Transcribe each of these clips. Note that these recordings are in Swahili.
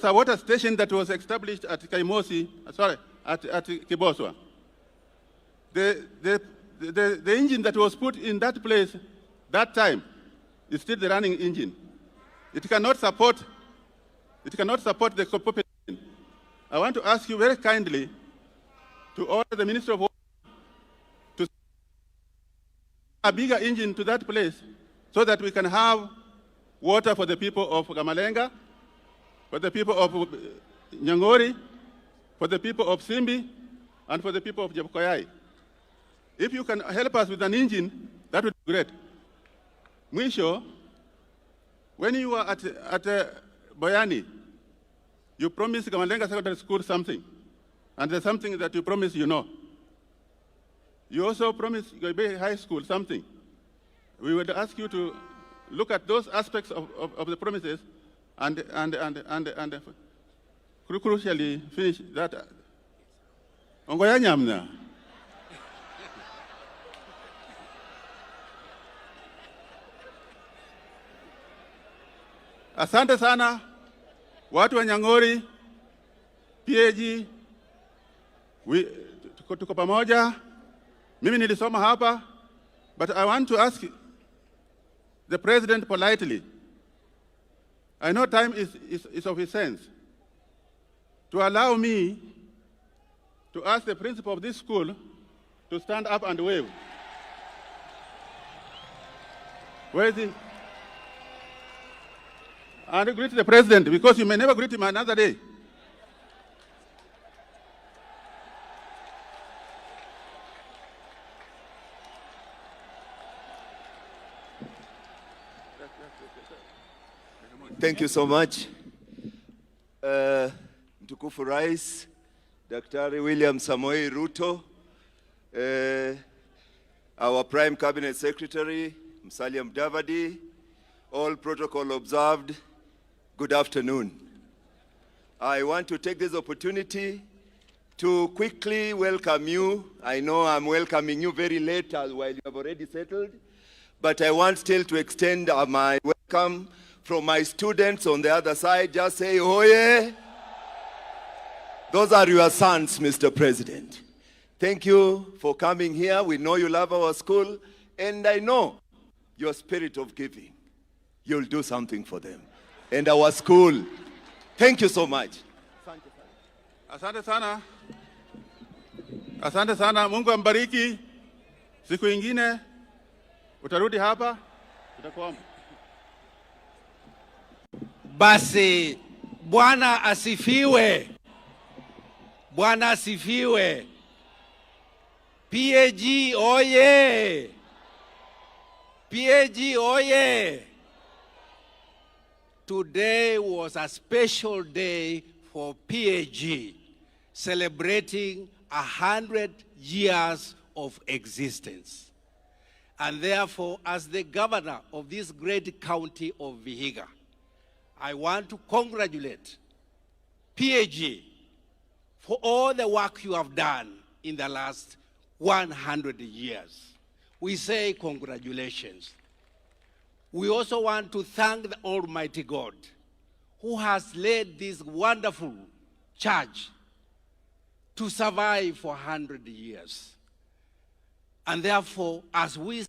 a water station that was established at at Kiboswa. The engine that was put in that place that time is still the running engine. It cannot support the population. I want to ask you very kindly to order the Ministry of Water to send a bigger engine to that place so that we can have water for the people of Gamalenga, for the people of Nyang'ori, for the people of Simbi, and for the people of Jebkoyai. If you can help us with an engine, that would be great. Mwisho, when you were at Boyani, you promised Gamalenga Secondary School something, and there's something that you promised you know. You also promised Goibei High School something. We would ask you to look at those aspects of the promises and crucially finish that. Ongoya nyamna. Asante sana watu wa Nyang'ori, PAG, tuko pamoja. Mimi nilisoma hapa, but I want to ask the president politely. I know time is of essence. To allow me to ask the principal of this school to stand up and wave. Where is he? And greet the president, because you may never greet him another day. Thank you so much. Mtukufu Rais, Daktari William Samoei Ruto, our Prime Cabinet Secretary, Musalia Mudavadi, all protocol observed, good afternoon. I want to take this opportunity to quickly welcome you. I know I'm welcoming you very late while you have already settled, but I want still to extend my welcome from my students on the other side. Just say, oye. Those are your sons, Mr. President. Thank you for coming here. We know you love our school, and I know your spirit of giving. You'll do something for them and our school. Thank you so much. Asante sana. Asante sana. Mungu ambariki. Siku ingine utarudi hapa, tutakuomba. Basi Bwana asifiwe. Bwana asifiwe. PAG oye. PAG oye. Today was a special day for PAG, celebrating 100 years of existence. And therefore, as the governor of this great county of Vihiga, I want to congratulate PAG for all the work you have done in the last 100 years. We say congratulations. We also want to thank the Almighty God who has led this wonderful church to survive for 100 years. And therefore, as we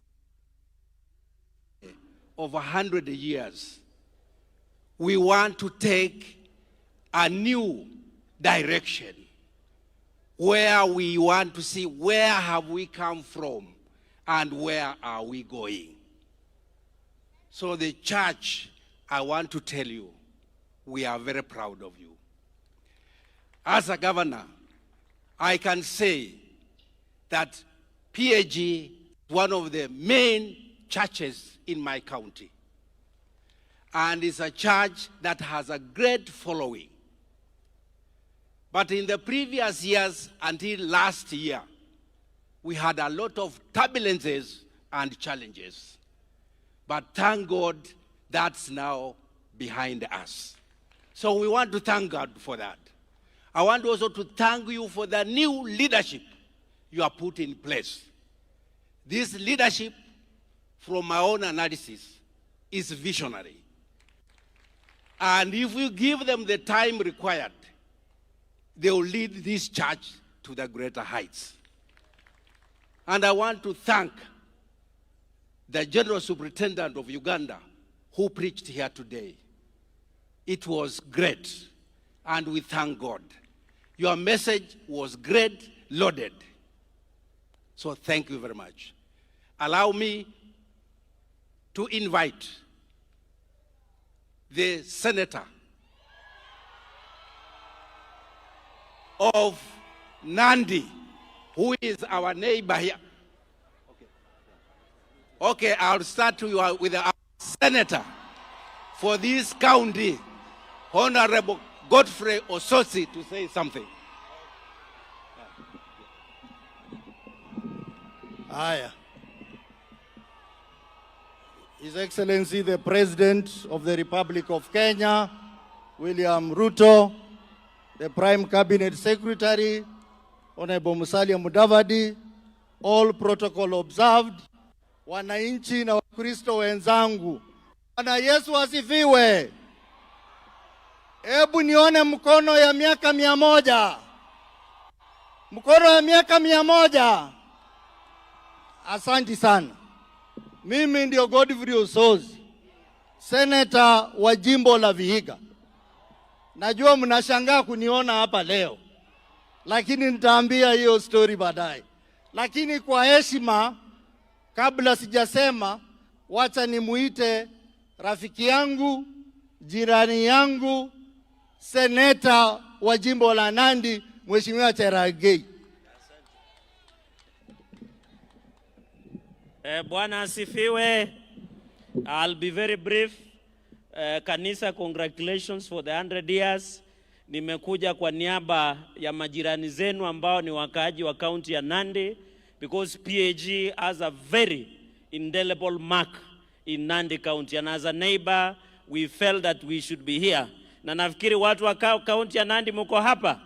over 100 years, we want to take a new direction where we want to see where have we come from and where are we going. So the church, I want to tell you, we are very proud of you. As a governor, I can say that PAG is one of the main churches in my county. And it's a church that has a great following. But in the previous years until last year, we had a lot of turbulences and challenges. But thank God that's now behind us. So we want to thank God for that. I want also to thank you for the new leadership you have put in place. This leadership, from my own analysis, is visionary. And if we give them the time required, they will lead this church to the greater heights. And I want to thank the General Superintendent of Uganda who preached here today. It was great, and we thank God. Your message was great, loaded. So thank you very much. Allow me to invite the Senator of Nandi, who is our neighbor here. Okay, I'll start with our Senator for this county, Honorable Godfrey Ososi, to say something. Aya. His Excellency the President of the Republic of Kenya, William Ruto, the Prime Cabinet Secretary, Honorable Musalia Mudavadi, all protocol observed, wananchi na Wakristo wenzangu. Bwana Yesu asifiwe. Hebu nione mkono ya miaka 100. Mkono ya miaka 100. Asante sana. Mimi ndio Godfrey Ososi, Senator wa jimbo la Vihiga. Najua mnashangaa kuniona hapa leo, lakini nitaambia hiyo story baadaye. Lakini kwa heshima, kabla sijasema, wacha nimuite rafiki yangu, jirani yangu, Senator wa jimbo la Nandi, Mheshimiwa Cherargei. Bwana asifiwe. I'll be very brief. Kanisa, congratulations for the 100 years. Nimekuja kwa niaba ya majirani zenu ambao ni wakaaji wa kaunti ya Nandi, because PAG has a very indelible mark in Nandi County, and as a neighbor we felt that we should be here. Na nafikiri watu wa kaunti ya Nandi mko hapa,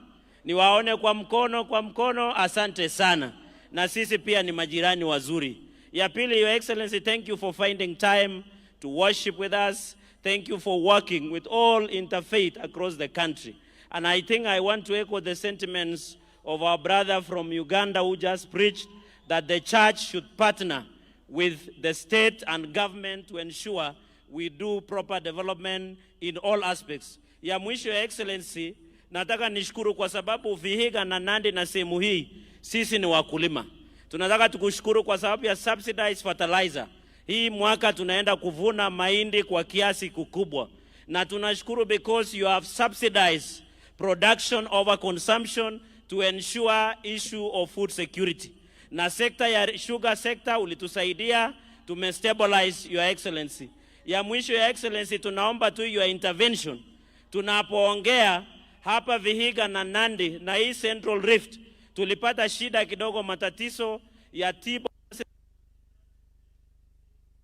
niwaone kwa mkono, asante sana. Na sisi pia ni majirani wazuri. Ya pili, Your Excellency, thank you for finding time to worship with us. Thank you for working with all interfaith across the country. And I think I want to echo the sentiments of our brother from Uganda who just preached that the church should partner with the state and government to ensure we do proper development in all aspects. Ya mwisho, Your Excellency, nataka nishukuru kwa sababu Vihiga na Nandi na sehemu hii sisi ni wakulima. Tunataka tukushukuru kwa sababu ya subsidized fertilizer. Hii mwaka tunaenda kuvuna mahindi kwa kiasi kikubwa. Na tunashukuru because you have subsidized production over consumption to ensure issue of food security. Na sekta ya sugar sector ulitusaidia, tumestabilize, Your Excellency. Ya mwisho, Your Excellency, tunaomba tu your intervention. Tunapoongea hapa Vihiga na Nandi na hii Central Rift, tulipata shida kidogo, matatizo ya tiba.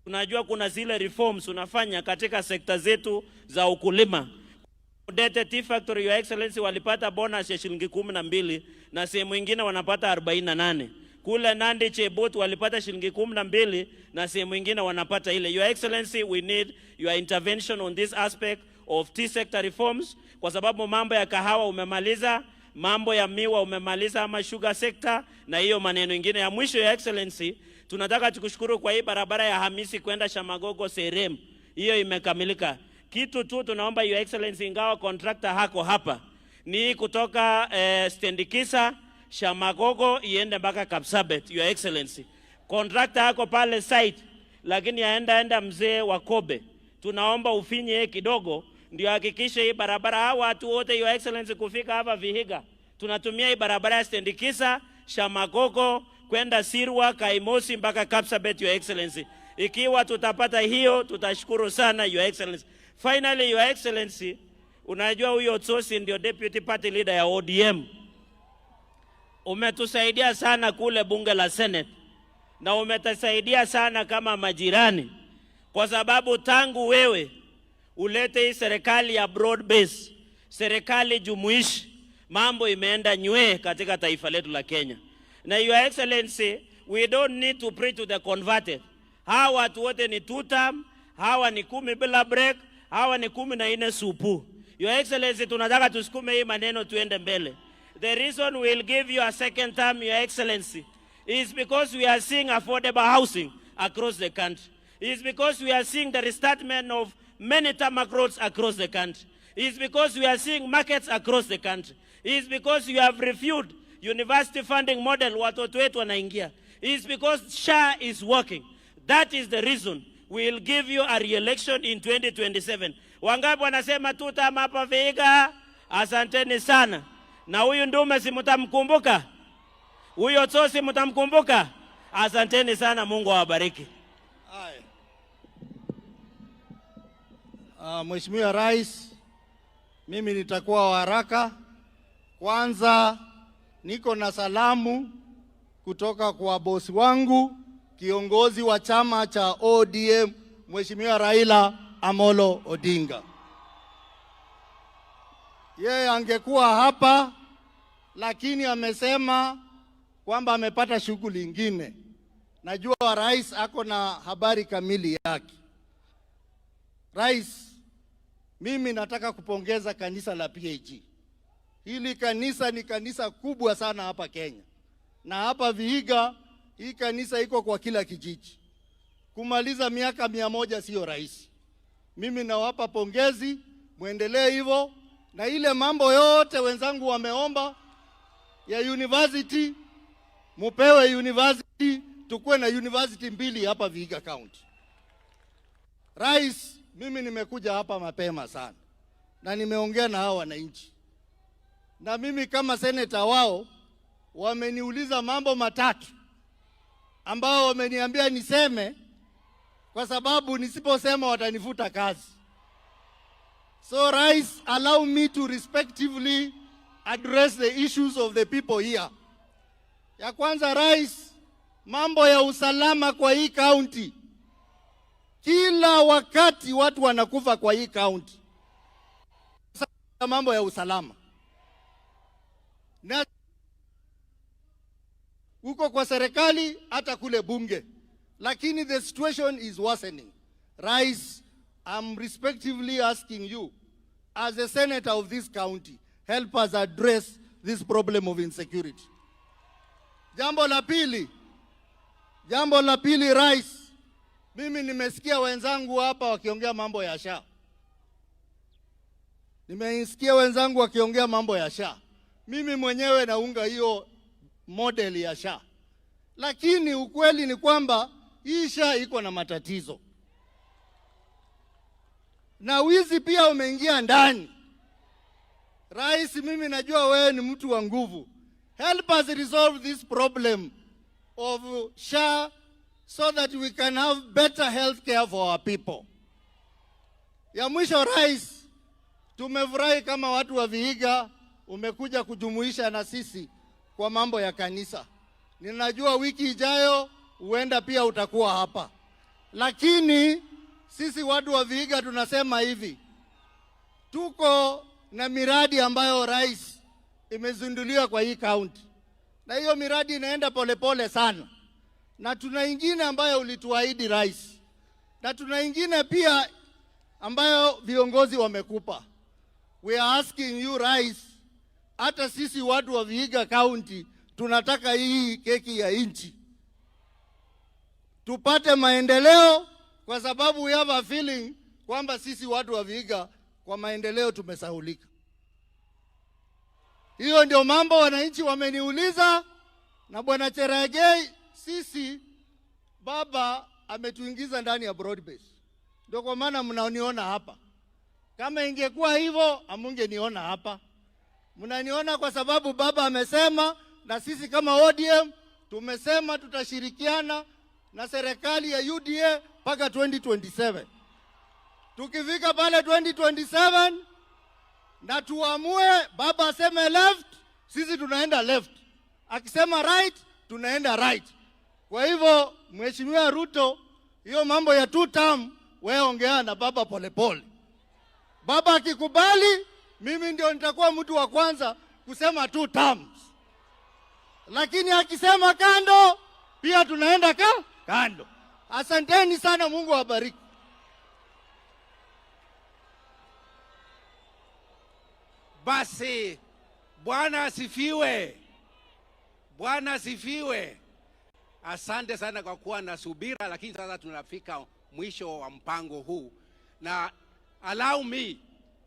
Tunajua kuna zile reforms unafanya katika sekta zetu za ukulima. Dete Tea Factory, Your Excellency, walipata bonus ya shilingi 12 na sehemu nyingine wanapata 48. Kule Nandi Chebot walipata shilingi 12 na sehemu nyingine wanapata ile. Your Excellency, we need your intervention on this aspect of tea sector reforms, kwa sababu mambo ya kahawa umemaliza, mambo ya miwa umemaliza, ama sugar sector na hiyo maneno mengine. Ya mwisho, Your Excellency, tunataka tukushukuru kwa hii barabara ya Hamisi kwenda Shamagogo Serem. Hiyo imekamilika. Kitu tu tunaomba, Your Excellency, ingawa contractor hako hapa, ni kutoka Stendikisa Shamagogo iende mpaka Kapsabet. Your Excellency, contractor hako pale site, lakini yaenda mzee wa Kobe. Tunaomba ufinye kidogo ndio hakikishe hii barabara hawa watu wote, Your Excellency, kufika hapa Vihiga tunatumia hii barabara ya Stendikisa Shamagogo kwenda Sirwa Kaimosi mpaka Kapsabet. Your Excellency, ikiwa tutapata hiyo tutashukuru sana, Your Excellency. Finally, Your Excellency, unajua huyo Ososi ndio deputy party leader ya ODM. Umetusaidia sana kule bunge la Senate na umetusaidia sana kama majirani, kwa sababu tangu wewe ulete hii serikali ya broad base, serikali jumuishi, mambo imeenda nywe katika taifa letu la Kenya. Na Your Excellency, we don't need to preach to the converted. Hawa watu wote ni 2 term, hawa ni 10 bila break, Hawa ni 14 supu. Your Excellency, tunataka tusukume hii maneno tuende mbele. The reason we'll give you a second term, Your Excellency, is because we are seeing affordable housing across the country. It's because we are seeing the restartment of many tarmac roads across the country. It's because we are seeing markets across the country. It's because you have reviewed university funding model watoto wetu wanaingia. It's because SHA is working. That is the reason we will give you a re-election in 2027. Wangapi wanasema tutam hapa Vihiga? Asanteni sana. Na huyu ndume si mtamkumbuka? Huyo tosi mtamkumbuka? Asanteni sana, Mungu awabariki. Mheshimiwa Rais, mimi nitakuwa wa haraka. Kwanza niko na salamu kutoka kwa bosi wangu, kiongozi wa chama cha ODM, Mheshimiwa Raila Amolo Odinga. Yeye angekuwa hapa, lakini amesema kwamba amepata shughuli nyingine. Najua rais ako na habari kamili yake. Rais, mimi nataka kupongeza kanisa la PAG. Hili kanisa ni kanisa kubwa sana hapa Kenya. Na hapa Vihiga, hii kanisa iko kwa kila kijiji. Kumaliza miaka 100 sio rahisi. Mimi nawapa pongezi, muendelee hivyo. Na ile mambo yote wenzangu wameomba ya university, mupewe university, tukue na university 2 hapa Vihiga County. Rais, mimi nimekuja hapa mapema sana na nimeongea na hao wananchi. Na mimi kama senator wao wameniuliza mambo matatu ambao wameniambia niseme, kwa sababu nisiposema watanifuta kazi. So Rais, allow me to respectively address the issues of the people here. Ya kwanza Rais, mambo ya usalama kwa hii county. Kila wakati watu wanakufa kwa hii county. Mambo ya usalama. Na uko kwa serikali hata kule bunge. Lakini the situation is worsening. Rais, I'm respectively asking you, as a senator of this county, help us address this problem of insecurity. Jambo la pili Rais, mimi nimesikia wenzangu hapa wakiongea mambo ya SHA. Mimi mwenyewe naunga hiyo model ya SHA. Lakini ukweli ni kwamba hii SHA iko na matatizo. Na wizi pia umeingia ndani. Rais, mimi najua wewe ni mtu wa nguvu. Help us resolve this problem of SHA so that we can have better health care for our people. Ya mwisho Rais, tumefurahi kama watu wa Vihiga umekuja kujumuisha na sisi kwa mambo ya kanisa. Ninajua wiki ijayo huenda pia utakuwa hapa. Lakini sisi watu wa Vihiga tunasema hivi. Tuko na miradi ambayo Rais imezinduliwa kwa hii county. Na hiyo miradi inaenda polepole sana. Na tuna ingine ambayo ulituahidi Rais. Na tuna ingine pia ambayo viongozi wamekupa. We are asking you Rais, hata sisi watu wa Vihiga County tunataka hii keki ya inchi. Tupate maendeleo, kwa sababu we have a feeling kwamba sisi watu wa Vihiga kwa maendeleo tumesahulika. Hiyo ndio mambo wananchi wameniuliza. Na Bwana Cheragei, sisi baba ametuingiza ndani ya broad base. Ndio kwa maana mnaoniona hapa. Kama ingekuwa hivyo amungeniona hapa. Mnaniona kwa sababu baba amesema, na sisi kama ODM tumesema tutashirikiana na serikali ya UDA mpaka 2027. Tukifika pale 2027 na tuamue baba aseme left, sisi tunaenda left. Akisema right, tunaenda right. Kwa hivyo Mheshimiwa Ruto, hiyo mambo ya 2 term wewe ongea na baba polepole. Baba akikubali, mimi ndio nitakuwa mtu wa kwanza kusema 2 terms. Lakini akisema kando, pia tunaenda kando. Asanteni sana, Mungu awabariki. Basi, Bwana asifiwe. Bwana asifiwe. Asante sana kwa kuwa na subira, lakini sasa tunafika mwisho wa mpango huu. Na allow me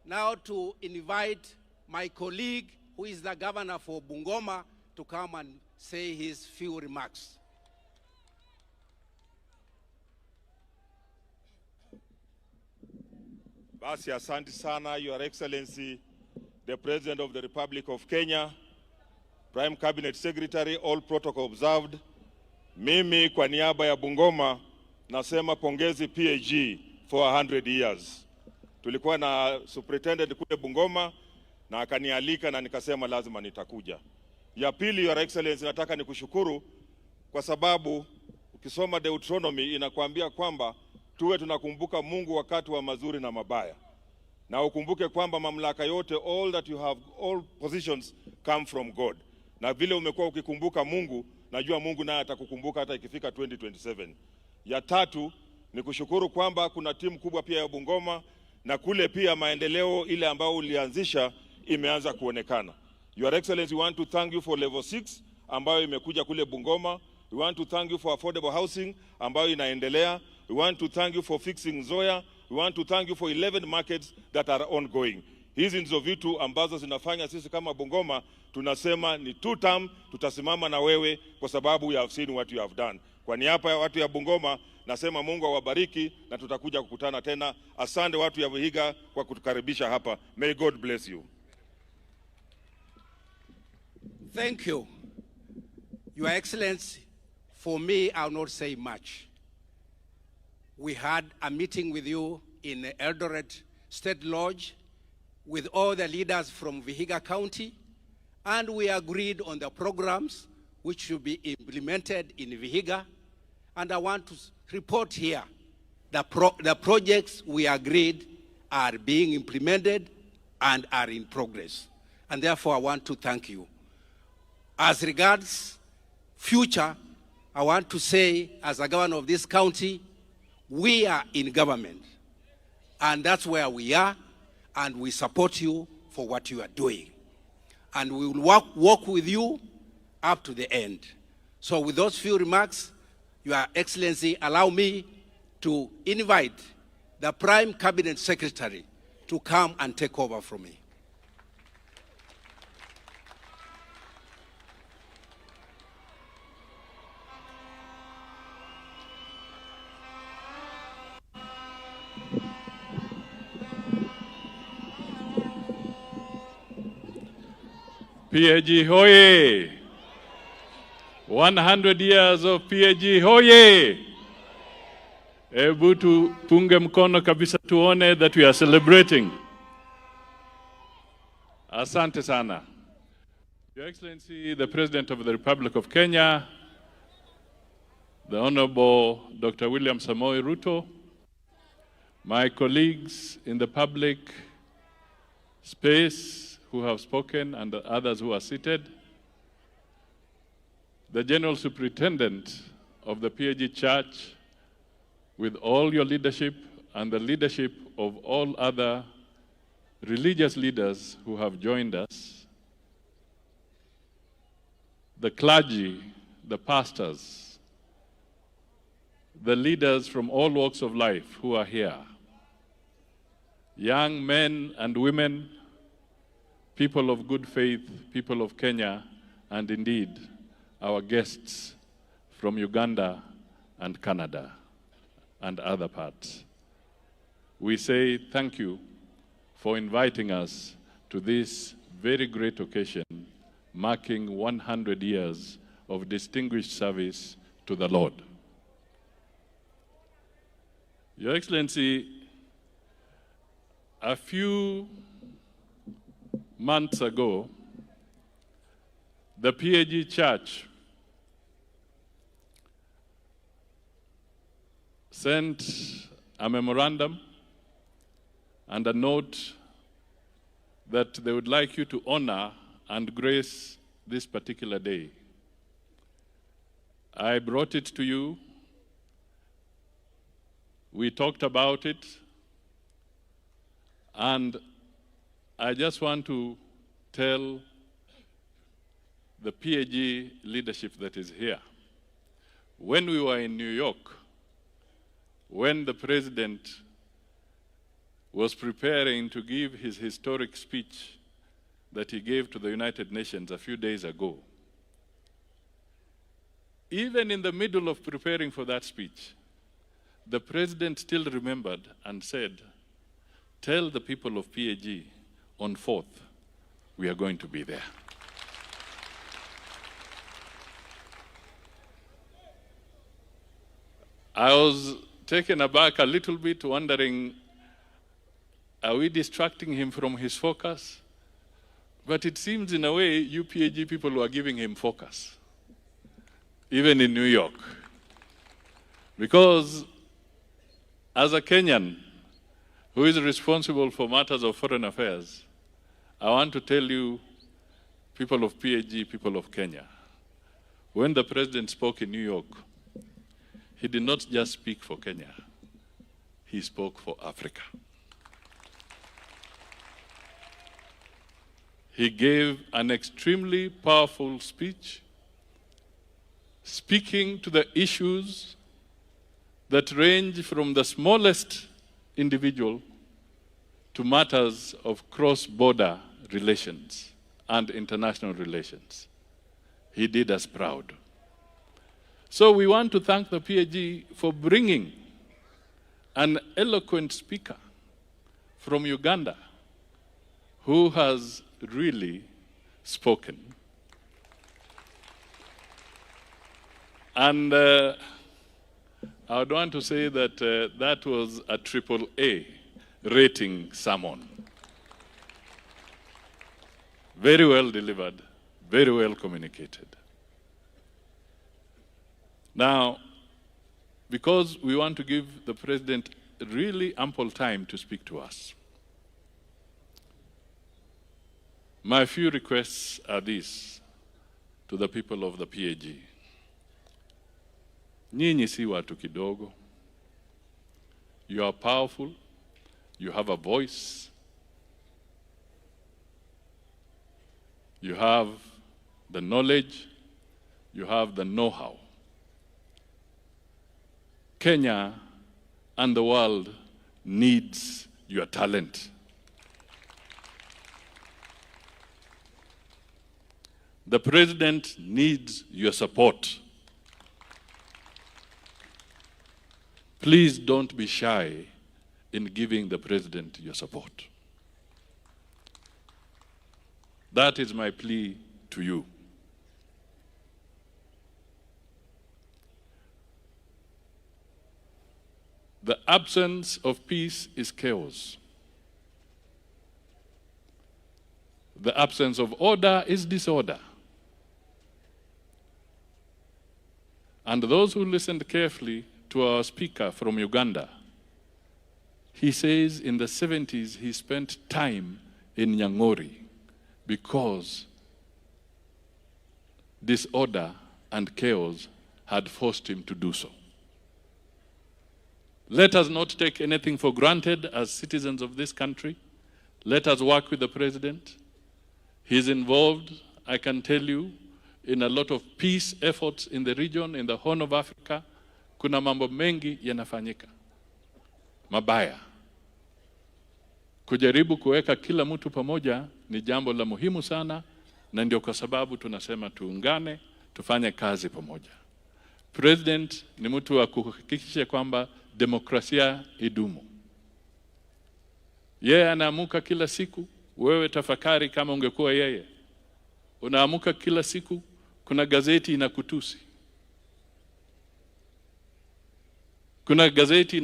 now to invite my colleague who is the governor for Bungoma to come and say his few remarks. Basi, asante sana, Your Excellency, the President of the Republic of Kenya, Prime Cabinet Secretary, all protocol observed. Mimi kwa niaba ya Bungoma nasema pongezi PAG for 100 years. Tulikuwa na superintendent kule Bungoma na akanialika na nikasema lazima nitakuja. Ya pili, Your Excellency, nataka nikushukuru kwa sababu ukisoma Deuteronomy inakuambia kwamba tuwe tunakumbuka Mungu wakati wa mazuri na mabaya. Na ukumbuke kwamba mamlaka yote, all that you have, all positions come from God. Na vile umekuwa ukikumbuka Mungu, najua Mungu naye atakukumbuka hata ikifika 2027. Ya tatu ni kushukuru kwamba kuna timu kubwa pia ya Bungoma na kule pia maendeleo ile ambao ulianzisha imeanza kuonekana. Your Excellency, we want to thank you for level 6 ambayo imekuja kule Bungoma. We want to thank you for affordable housing ambayo inaendelea. We want to thank you for fixing Zoya. We want to thank you for 11 markets that are ongoing. Hizi ndizo vitu ambazo zinafanya sisi kama Bungoma tunasema ni 2 term tutasimama na wewe kwa sababu you have seen what you have done. Kwa niaba ya watu ya Bungoma nasema Mungu awabariki na tutakuja kukutana tena. Asante watu ya Vihiga kwa kutukaribisha hapa. May God bless you. Thank you. Your Excellency, for me, I'll not say much. We had a meeting with you in Eldoret State Lodge with all the leaders from Vihiga County, and we agreed on the programs which should be implemented in Vihiga. And I want to report here the projects we agreed are being implemented and are in progress. And therefore, I want to thank you. As regards future, I want to say, as a governor of this county, we are in government. And that's where we are, and we support you for what you are doing. And we will work with you up to the end. So with those few remarks, Your Excellency, allow me to invite the Prime Cabinet Secretary to come and take over from me. PAG hoye! 100 years of PAG hoye! Ebu tupunge mkono kabisa tuone that we are celebrating. Asante sana. Your Excellency, the President of the Republic of Kenya, the Honorable Dr. William Samoei Ruto, my colleagues in the public space who have spoken and the others who are seated, the General Superintendent of the PAG Church, with all your leadership and the leadership of all other religious leaders who have joined us, the clergy, the pastors, the leaders from all walks of life who are here, young men and women, people of good faith, people of Kenya, and indeed our guests from Uganda and Canada and other parts. We say thank you for inviting us to this very great occasion marking 100 years of distinguished service to the Lord. Your Excellency, a few months ago, the PAG Church sent a memorandum and a note that they would like you to honor and grace this particular day. I brought it to you. We talked about it, and I just want to tell the PAG leadership that is here, when we were in New York, when the president was preparing to give his historic speech that he gave to the United Nations a few days ago, even in the middle of preparing for that speech, the president still remembered and said, tell the people of PAG on 4th, we are going to be there. I was taken aback a little bit, wondering, are we distracting him from his focus? But it seems in a way, you PAG people were giving him focus, even in New York. Because as a Kenyan who is responsible for matters of foreign affairs, I want to tell you, people of PAG, people of Kenya, when the president spoke in New York, he did not just speak for Kenya, he spoke for Africa. He gave an extremely powerful speech, speaking to the issues that range from the smallest individual to matters of cross-border relations and international relations. He did us proud. So we want to thank the PAG for bringing an eloquent speaker from Uganda who has really spoken. And I would want to say that that was a AAA rating sermon. Very well delivered, very well communicated. Now, because we want to give the president really ample time to speak to us, my few requests are these to the people of the PAG. Nyinyi si watu kidogo. You are powerful. You have a voice. You have the knowledge. You have the know-how. Kenya and the world needs your talent. The president needs your support. Please don't be shy in giving the president your support. That is my plea to you. The absence of peace is chaos. The absence of order is disorder. And those who listened carefully to our speaker from Uganda, he says in the 70s he spent time in Nyang'ori because disorder and chaos had forced him to do so. Let us not take anything for granted as citizens of this country. Let us work with the president. He's involved, I can tell you, in a lot of peace efforts in the region, in the Horn of Africa. Kuna mambo mengi yanafanyika mabaya. Kujaribu kuweka kila mtu pamoja ni jambo la muhimu sana, na ndio kwa sababu tunasema tuungane, tufanye kazi pamoja. President ni mtu wa kuhakikisha kwamba demokrasia idumu. Yeye anaamuka kila siku, wewe tafakari kama ungekuwa yeye. Unaamuka kila siku, kuna gazeti inakutusi. Kuna gazeti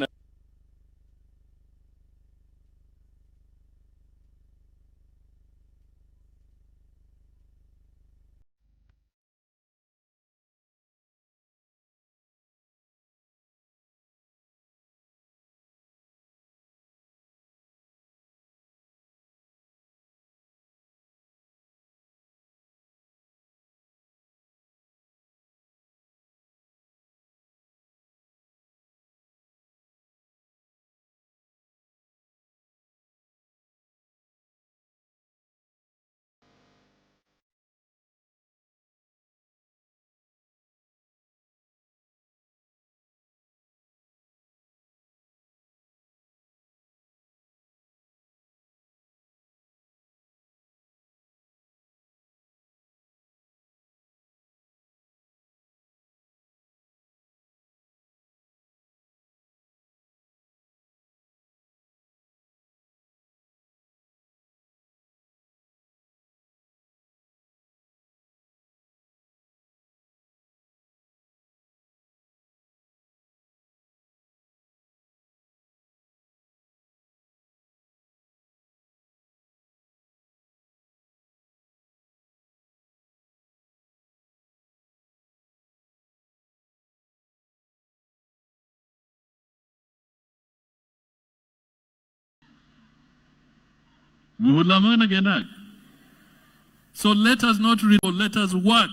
So let us not let us work.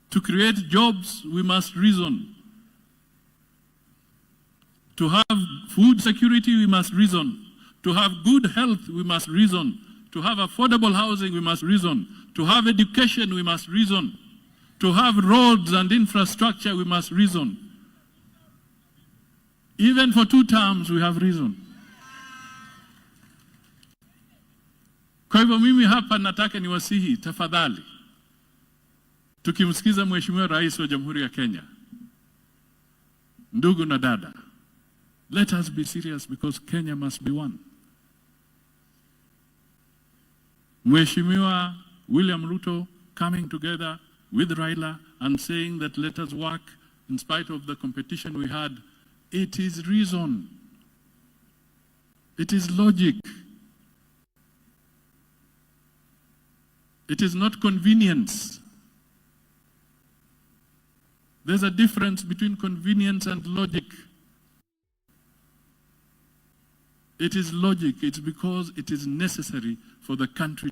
To create jobs, we must reason. To have food security, we must reason. To have good health, we must reason. To have affordable housing, we must reason. To have education, we must reason. To have roads and infrastructure, we must reason. Even for 2 terms, we have reason. Kwa hivyo mimi hapa nataka niwasihi tafadhali, tukimsikiza Mheshimiwa Rais wa Jamhuri ya Kenya, ndugu na dada, let us be serious because Kenya must be one. Mheshimiwa William Ruto coming together with Raila and saying that let us work in spite of the competition we had, it is reason. It is logic. It is not convenience. There's a difference between convenience and logic. It is logic. It's because it is necessary for the country.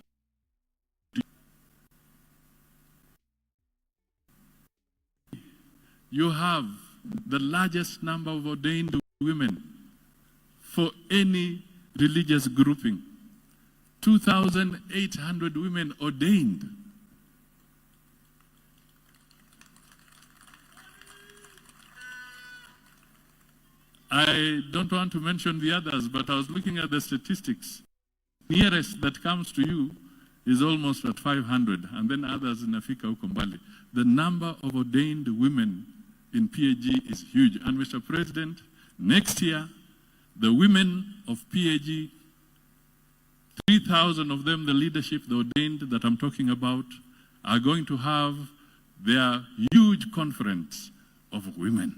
You have the largest number of ordained women for any religious grouping. 2,800 women ordained. I don't want to mention the others, but I was looking at the statistics. Nearest that comes to you is almost at 500, and then others in Africa huko mbali. The number of ordained women in PAG is huge. And Mr. President, next year, the women of PAG, 3,000 of them, the leadership, the ordained that I'm talking about, are going to have their huge conference of women.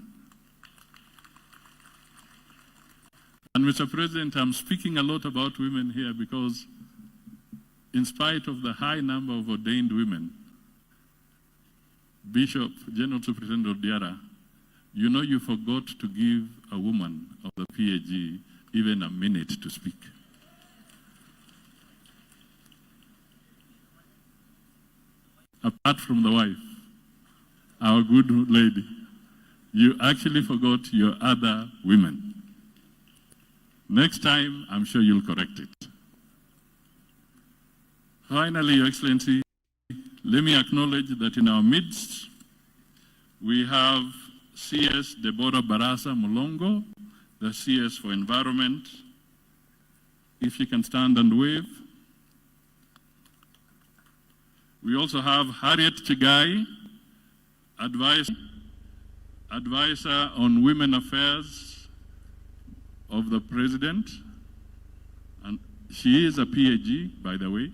And Mr. President, I'm speaking a lot about women here because in spite of the high number of ordained women, Bishop, General Superintendent Odiara, you know you forgot to give a woman of the PAG even a minute to speak. Apart from the wife, our good lady, you actually forgot your other women. Next time, I'm sure you'll correct it. Finally, Your Excellency, let me acknowledge that in our midst, we have CS Deborah Barasa Mulongo, the CS for Environment. If she can stand and wave. We also have Harriet Chigai, advisor on women affairs of the President. And she is a PAG, by the way.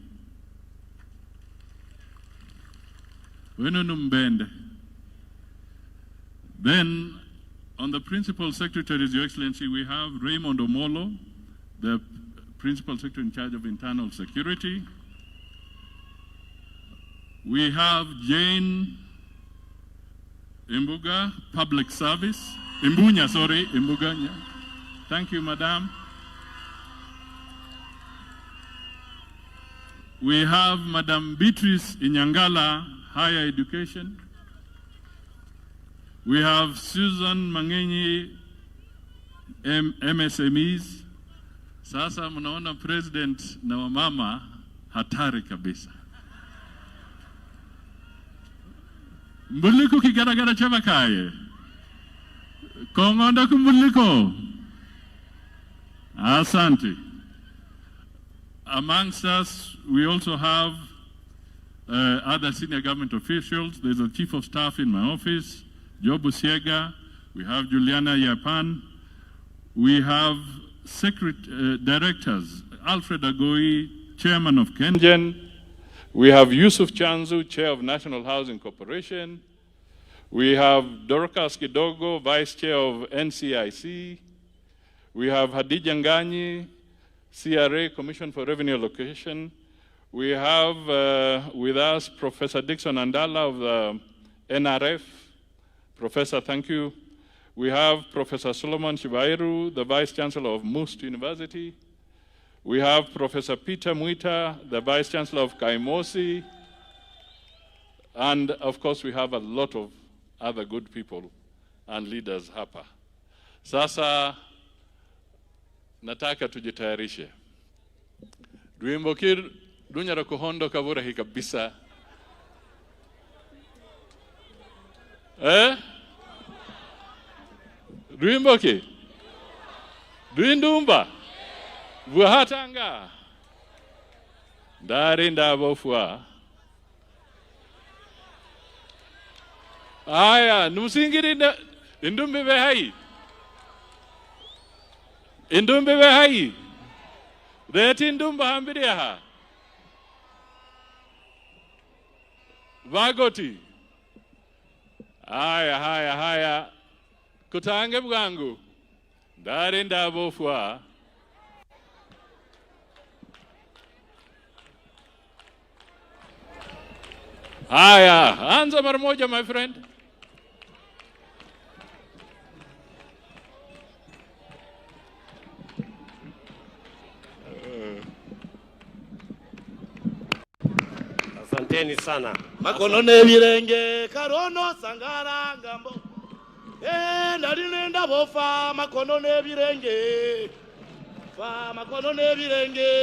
Then, on the Principal Secretaries, Your Excellency, we have Raymond Omolo, the Principal Secretary in charge of Internal Security. We have Jane Imbuga, Public Service. Imbunya, sorry, Imbuga. Thank you, Madam. We have Madam Beatrice Inyangala, Higher Education. We have Susan Mangenyi, MSMEs. Sasa mnaona President na wamama hatari kabisa. Mbuliko kigaragara chabakaye. Kongonda kumbuliko. Asante. Amongst us, we also have other senior government officials. There's a Chief of Staff in my office, Joe Busiega. We have Juliana Yapan. We have directors, Alfred Agoi, Chairman of Kengen. We have Yusuf Chanzu, Chair of National Housing Corporation. We have Dorcas Kidogo, Vice Chair of NCIC. We have Hadija Nganyi, CRA, Commission for Revenue Allocation. We have with us Professor Dixon Andala of the NRF. Professor, thank you. We have Professor Solomon Shibairu, the Vice Chancellor of Must University. We have Professor Peter Mwita, the Vice Chancellor of Kaimosi, and of course we have a lot of other good people and leaders hapa. Sasa nataka tujitayarishe. Duimbokir dunyara kuhondo kabura hi kabisa. Duimboki? Duindumba? Buhatanga? Darinda bofua. Aya, numusingiri indumbe behai. Indumbe behai. Reti indumba hambiria. Vagoti. Haya. Kutange bwangu. Darinda bofua. Haya, anza mara moja my friend. Asanteni sana. Makono nebirenge karono sangara ngambo. Nalinenda bofa makono nebirenge. Fa makono nebirenge.